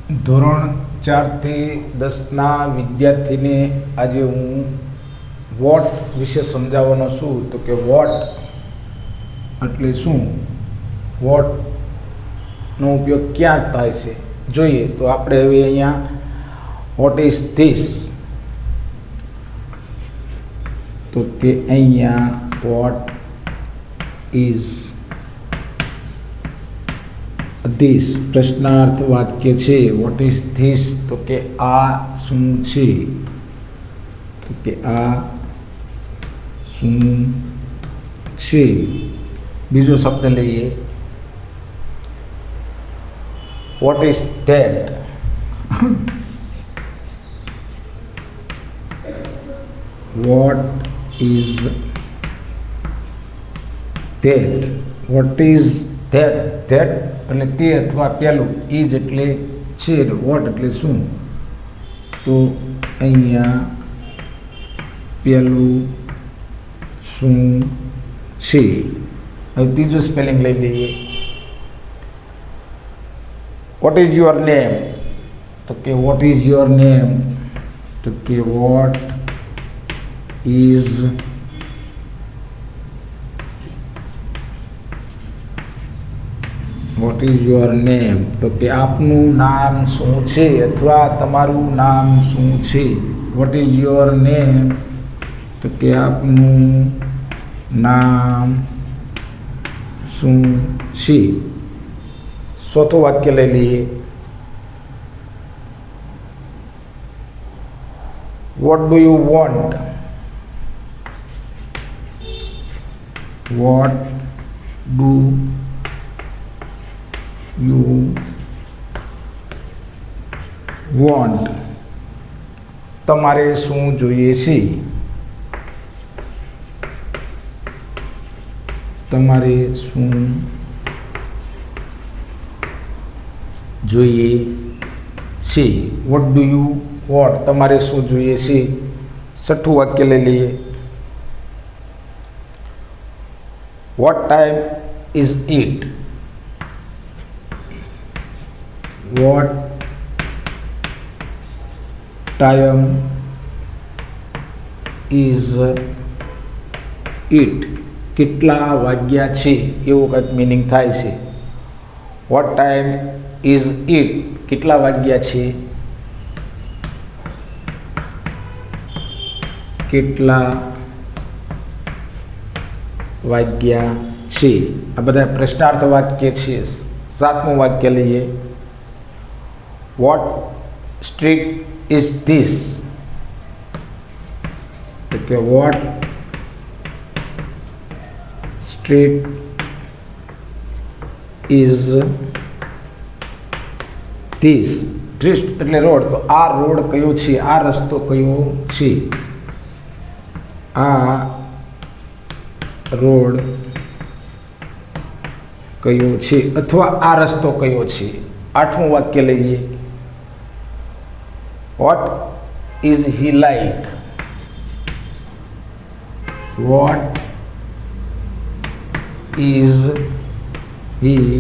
ધોરણ 4 થી 10ના વિદ્યાર્થીને આજે હું વોટ વિશે સમજાવવાનો છું. તો કે વોટ એટલે શું, વોટનો ઉપયોગ ક્યાં થાય છે જોઈએ તો આપણે હવે અહીંયા વોટ ઇઝ ધીસ, તો કે અહીંયા વોટ ઇઝ ધીસ પ્રશ્નાર્થ વાક્ય છે. વોટ ઇઝ ધીસ, તો કે આ શું છે, તો કે આ શું છે. બીજો શબ્દ લઈએ, what is that, what is that, what is that, that એટલે તે અથવા પેલું, ઇઝ એટલે છે, વોટ એટલે શું, તો અહીંયા પેલું શું છે. હવે ત્રીજો સ્પેલિંગ લઈ લઈએ, વોટ ઇઝ યોર નેમ, તો કે વોટ ઇઝ યોર નેમ, તો કે what is what is your name, તો કે આપનું નામ શું છે અથવા તમારું નામ શું છે. વોટ ઇઝ યોર નેમ, તો કે આપનું નામ શું છે. ચોથું વાક્ય લઈ લઈએ, what do you want, what do you want, તમારે શું જોઈએ છે, તમારે શું જોઈએ છે. વોટ ડુ યુ વોન્ટ, તમારે શું જોઈએ છે. છઠ્ઠું વાક્ય લઈ લઈએ, what time is it, what time is it, કેટલા વાગ્યા છે એવું કંઈક મિનિંગ થાય છે. વોટ ટાઈમ ઇઝ ઇટ, કેટલા વાગ્યા છે, કેટલા વાગ્યા છે. આ બધા પ્રશ્નાર્થ વાક્ય છે. સાતમું વાક્ય લઈએ, વોટ સ્ટ્રીટ ઇઝ ધીસ, તો કે what street is this, street એટલે રોડ, તો આ રોડ કયો છે, આ રસ્તો કયો છે, આ રોડ કયો છે અથવા આ રસ્તો કયો છે. આઠમું વાક્ય લઈએ, what is he like, what is he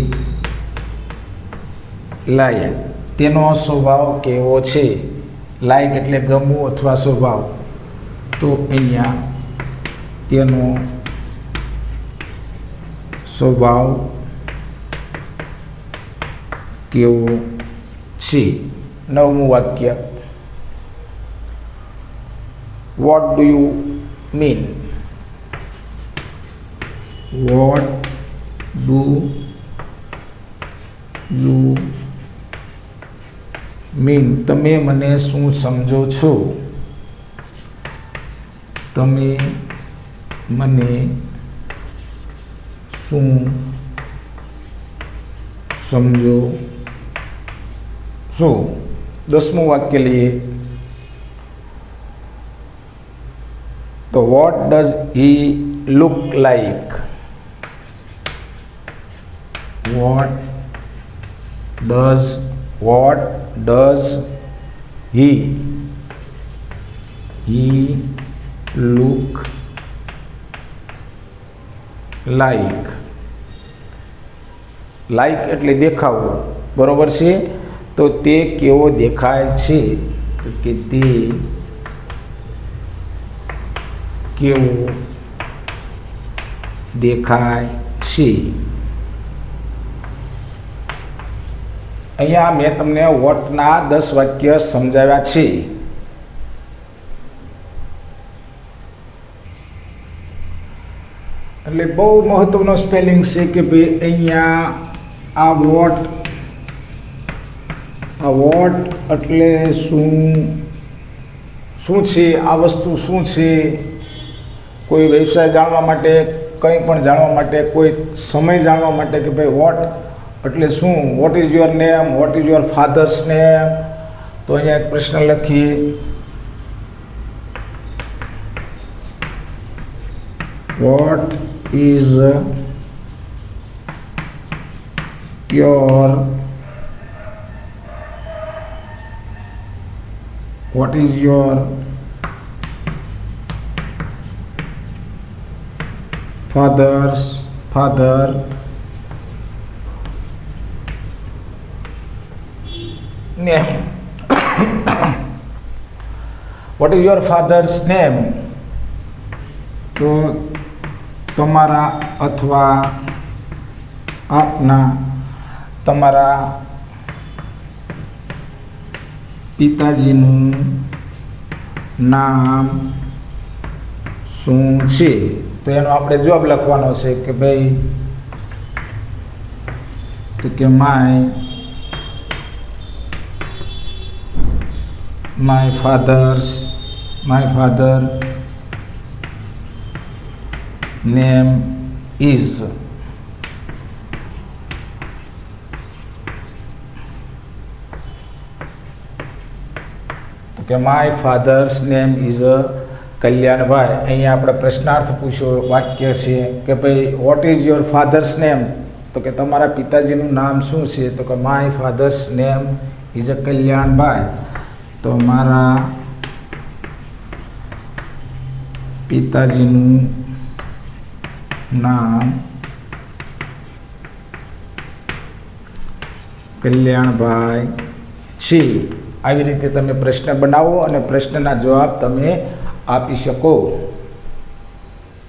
like, તેનો સ્વભાવ કેવો છે. લાઈક એટલે ગમવું અથવા સ્વભાવ, તો અહીંયા તેનો સ્વભાવ કેવો છે. નવમું વાક્ય, what do you mean, what do you mean, તમે મને શું સમજો છો, તમે મને શું સમજો છો. 10મું વાક્ય લઈએ, તો what does he look like, what does he look like, like એટલે દેખાવું, બરોબર છે. તો તે કેવો દેખાય છે? તો કે તે કેવો દેખાય છે. અહીંયા મેં તમને વોટના 10 વાક્ય સમજાવ્યા છે. એટલે બહુ મહત્વનો સ્પેલિંગ છે કે ભાઈ અહીંયા આ વોટ એટલે શું છે, આ વસ્તુ શું છે, કોઈ વ્યવસાય જાણવા માટે, કંઈ પણ જાણવા માટે, કોઈ સમય જાણવા માટે કે ભાઈ વોટ એટલે શું, what is your name, what is your father's name. તો અહીંયા એક પ્રશ્ન લખીએ, what is your father name? What is your father's name? તો તમારા અથવા આપના તમારા પિતાજીનું નામ શું છે? તો એનો આપણે જવાબ લખવાનો છે કે ભાઈ તો કે my father name is. તો કે my father's name is Kalyanbhai. અહીંયા આપણે પ્રશ્નાર્થ પૂછ્યો વાક્ય છે કે ભાઈ what is your father's name? તો કે તમારા પિતાજીનું નામ શું છે? તો કે my father's name is Kalyanbhai. તો મારા પિતાજીનું નામ કલ્યાણભાઈ છે. આવી રીતે તમે પ્રશ્ન બનાવો અને પ્રશ્નના જવાબ તમે આપી શકો.